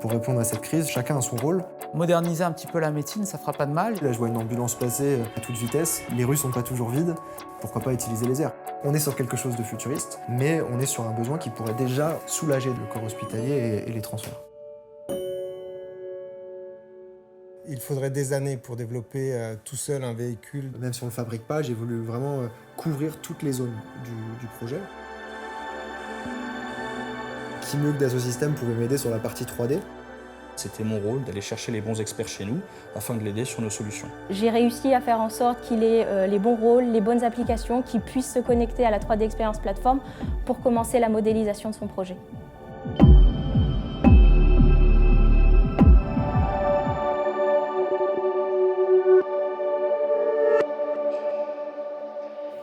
Pour répondre à cette crise, chacun a son rôle. Moderniser un petit peu la médecine, ça fera pas de mal. Là, je vois une ambulance passer à toute vitesse. Les rues sont pas toujours vides. Pourquoi pas utiliser les airs? On est sur quelque chose de futuriste, mais on est sur un besoin qui pourrait déjà soulager le corps hospitalier et les transferts. Il faudrait des années pour développer tout seul un véhicule. Même si on ne le fabrique pas, j'ai voulu vraiment couvrir toutes les zones du projet. Qui mieux que Dassault Systèmes pouvait m'aider sur la partie 3D? C'était mon rôle d'aller chercher les bons experts chez nous afin de l'aider sur nos solutions. J'ai réussi à faire en sorte qu'il ait les bons rôles, les bonnes applications, qu'il puisse se connecter à la 3D Experience Platform pour commencer la modélisation de son projet.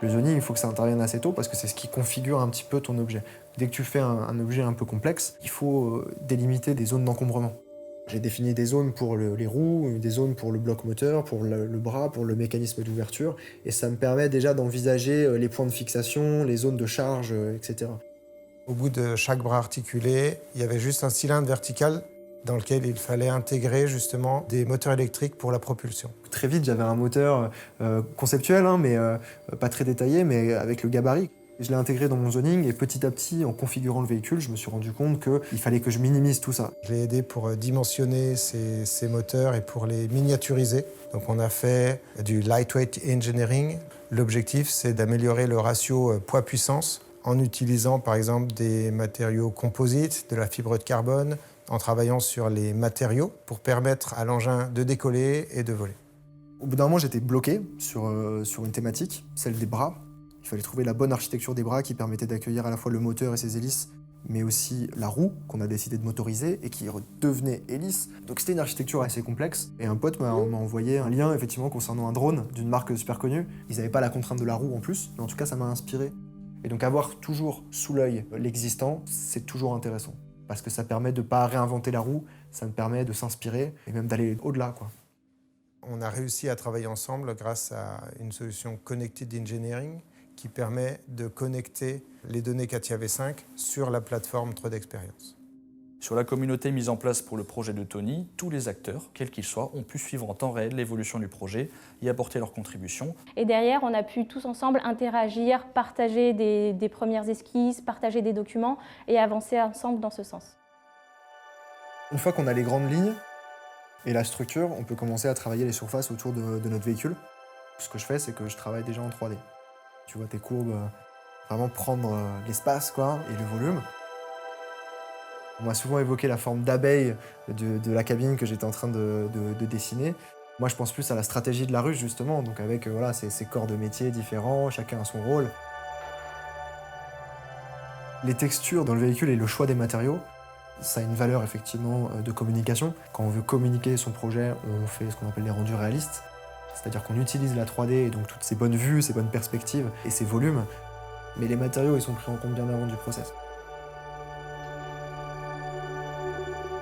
Le zoning, il faut que ça intervienne assez tôt parce que c'est ce qui configure un petit peu ton objet. Dès que tu fais un objet un peu complexe, il faut délimiter des zones d'encombrement. J'ai défini des zones pour les roues, des zones pour le bloc moteur, pour le bras, pour le mécanisme d'ouverture, et ça me permet déjà d'envisager les points de fixation, les zones de charge, etc. Au bout de chaque bras articulé, il y avait juste un cylindre vertical dans lequel il fallait intégrer justement des moteurs électriques pour la propulsion. Très vite, j'avais un moteur conceptuel, hein, mais pas très détaillé, mais avec le gabarit. Je l'ai intégré dans mon zoning et petit à petit, en configurant le véhicule, je me suis rendu compte qu'il fallait que je minimise tout ça. Je l'ai aidé pour dimensionner ces moteurs et pour les miniaturiser. Donc on a fait du lightweight engineering. L'objectif, c'est d'améliorer le ratio poids-puissance en utilisant par exemple des matériaux composites, de la fibre de carbone, en travaillant sur les matériaux pour permettre à l'engin de décoller et de voler. Au bout d'un moment, j'étais bloqué sur une thématique, celle des bras. Il fallait trouver la bonne architecture des bras qui permettait d'accueillir à la fois le moteur et ses hélices, mais aussi la roue qu'on a décidé de motoriser et qui redevenait hélice. Donc c'était une architecture assez complexe. Et un pote m'a envoyé un lien effectivement concernant un drone d'une marque super connue. Ils n'avaient pas la contrainte de la roue en plus, mais en tout cas ça m'a inspiré. Et donc avoir toujours sous l'œil l'existant, c'est toujours intéressant. Parce que ça permet de ne pas réinventer la roue, ça me permet de s'inspirer et même d'aller au-delà, quoi. On a réussi à travailler ensemble grâce à une solution Connected Engineering qui permet de connecter les données CATIA V5 sur la plateforme 3D Experience. Sur la communauté mise en place pour le projet de Tony, tous les acteurs, quels qu'ils soient, ont pu suivre en temps réel l'évolution du projet, y apporter leur contribution. Et derrière, on a pu tous ensemble interagir, partager des premières esquisses, partager des documents et avancer ensemble dans ce sens. Une fois qu'on a les grandes lignes et la structure, on peut commencer à travailler les surfaces autour de notre véhicule. Ce que je fais, c'est que je travaille déjà en 3D. Tu vois tes courbes vraiment prendre l'espace, quoi, et le volume. On m'a souvent évoqué la forme d'abeille de la cabine que j'étais en train de dessiner. Moi, je pense plus à la stratégie de la ruche, justement, donc avec voilà, ces corps de métier différents, chacun a son rôle. Les textures dans le véhicule et le choix des matériaux, ça a une valeur effectivement de communication. Quand on veut communiquer son projet, on fait ce qu'on appelle les rendus réalistes. C'est-à-dire qu'on utilise la 3D et donc toutes ces bonnes vues, ces bonnes perspectives et ces volumes, mais les matériaux ils sont pris en compte bien avant du process.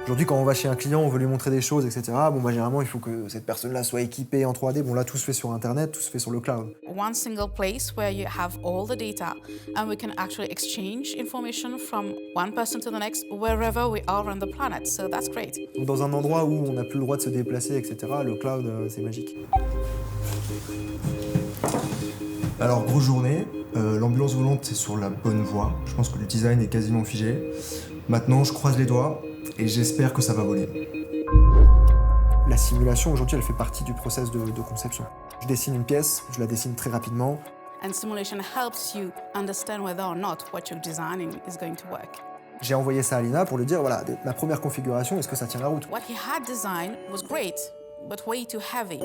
Aujourd'hui, quand on va chez un client, on veut lui montrer des choses, etc. Bon, bah, généralement, il faut que cette personne-là soit équipée en 3D. Bon, là, tout se fait sur Internet, tout se fait sur le cloud. One single place where you have all the data and we can actually exchange information from one person to the next wherever we are on the planet. So that's great. Donc, dans un endroit où on n'a plus le droit de se déplacer, etc., le cloud, c'est magique. Alors, grosse journée. L'ambulance volante, c'est sur la bonne voie. Je pense que le design est quasiment figé. Maintenant, je croise les doigts et j'espère que ça va voler. La simulation, aujourd'hui, elle fait partie du process de conception. Je dessine une pièce, je la dessine très rapidement. And simulation helps you understand whether or not what you're designing is going to work. J'ai envoyé ça à Lina pour lui dire, voilà, ma première configuration, est-ce que ça tient la route? What he had designed was great, but way too heavy.